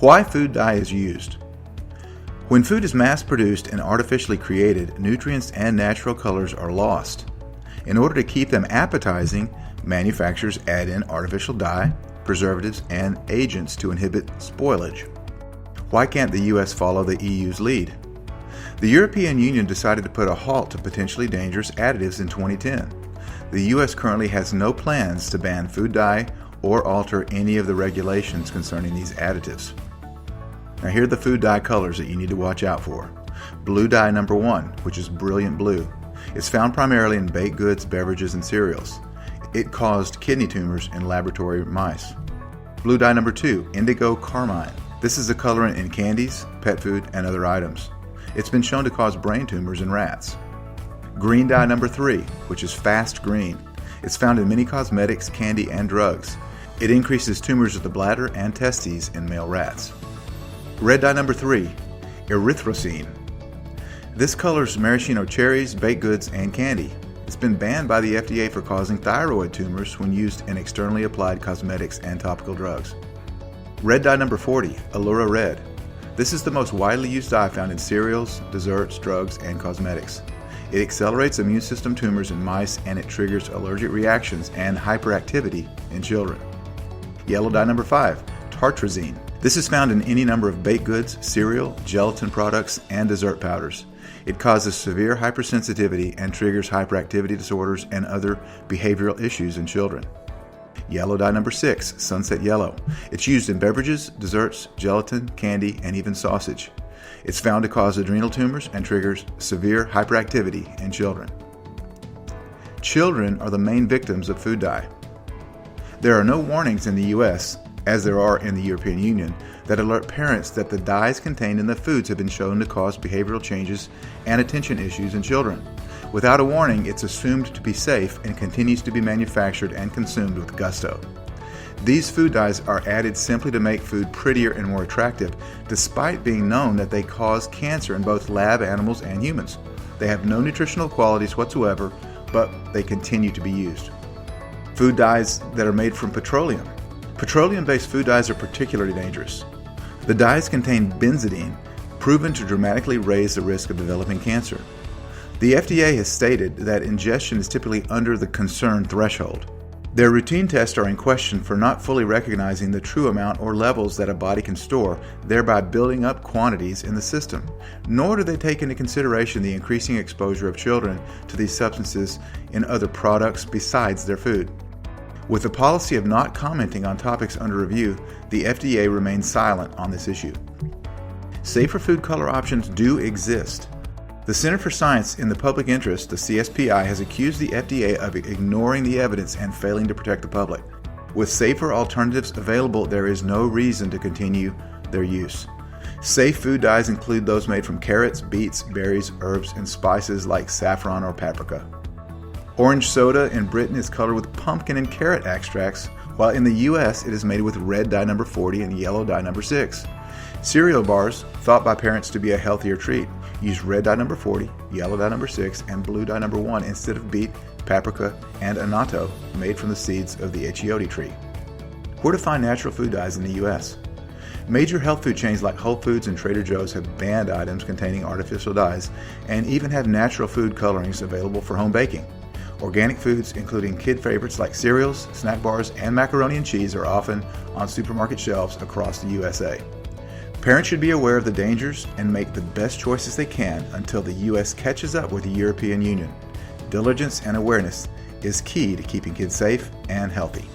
Why food dye is used. When food is mass-produced and artificially created, nutrients and natural colors are lost. In order to keep them appetizing, manufacturers add in artificial dye, preservatives, and agents to inhibit spoilage. Why can't the U.S. follow the EU's lead? The European Union decided to put a halt to potentially dangerous additives in 2010. The U.S. currently has no plans to ban food dye or alter any of the regulations concerning these additives. Now here are the food dye colors that you need to watch out for. Blue dye number 1, which is brilliant blue. It's found primarily in baked goods, beverages, and cereals. It caused kidney tumors in laboratory mice. Blue dye number 2, indigo carmine. This is a colorant in candies, pet food, and other items. It's been shown to cause brain tumors in rats. Green dye number 3, which is fast green. It's found in many cosmetics, candy, and drugs. It increases tumors of the bladder and testes in male rats. Red dye number 3, erythrocene. This colors maraschino cherries, baked goods, and candy. It's been banned by the FDA for causing thyroid tumors when used in externally applied cosmetics and topical drugs. Red dye number 40, Allura red. This is the most widely used dye found in cereals, desserts, drugs, and cosmetics. It accelerates immune system tumors in mice, and it triggers allergic reactions and hyperactivity in children. Yellow dye number 5, tartrazine. This is found in any number of baked goods, cereal, gelatin products, and dessert powders. It causes severe hypersensitivity and triggers hyperactivity disorders and other behavioral issues in children. Yellow dye number 6, sunset yellow. It's used in beverages, desserts, gelatin, candy, and even sausage. It's found to cause adrenal tumors and triggers severe hyperactivity in children. Children are the main victims of food dye. There are no warnings in the U.S., as there are in the European Union, that alert parents that the dyes contained in the foods have been shown to cause behavioral changes and attention issues in children. Without a warning, it's assumed to be safe and continues to be manufactured and consumed with gusto. These food dyes are added simply to make food prettier and more attractive, despite being known that they cause cancer in both lab animals and humans. They have no nutritional qualities whatsoever, but they continue to be used. Food dyes that are made from petroleum. Petroleum-based food dyes are particularly dangerous. The dyes contain benzidine, proven to dramatically raise the risk of developing cancer. The FDA has stated that ingestion is typically under the concern threshold. Their routine tests are in question for not fully recognizing the true amount or levels that a body can store, thereby building up quantities in the system. Nor do they take into consideration the increasing exposure of children to these substances in other products besides their food. With the policy of not commenting on topics under review, the FDA remains silent on this issue. Safer food color options do exist. The Center for Science in the Public Interest, the CSPI, has accused the FDA of ignoring the evidence and failing to protect the public. With safer alternatives available, there is no reason to continue their use. Safe food dyes include those made from carrots, beets, berries, herbs, and spices like saffron or paprika. Orange soda in Britain is colored with pumpkin and carrot extracts, while in the US it is made with red dye number 40 and yellow dye number 6. Cereal bars, thought by parents to be a healthier treat, use red dye number 40, yellow dye number 6, and blue dye number 1 instead of beet, paprika, and annatto made from the seeds of the achiote tree. Where to find natural food dyes in the US? Major health food chains like Whole Foods and Trader Joe's have banned items containing artificial dyes and even have natural food colorings available for home baking. Organic foods, including kid favorites like cereals, snack bars, and macaroni and cheese, are often on supermarket shelves across the USA. Parents should be aware of the dangers and make the best choices they can until the U.S. catches up with the European Union. Diligence and awareness is key to keeping kids safe and healthy.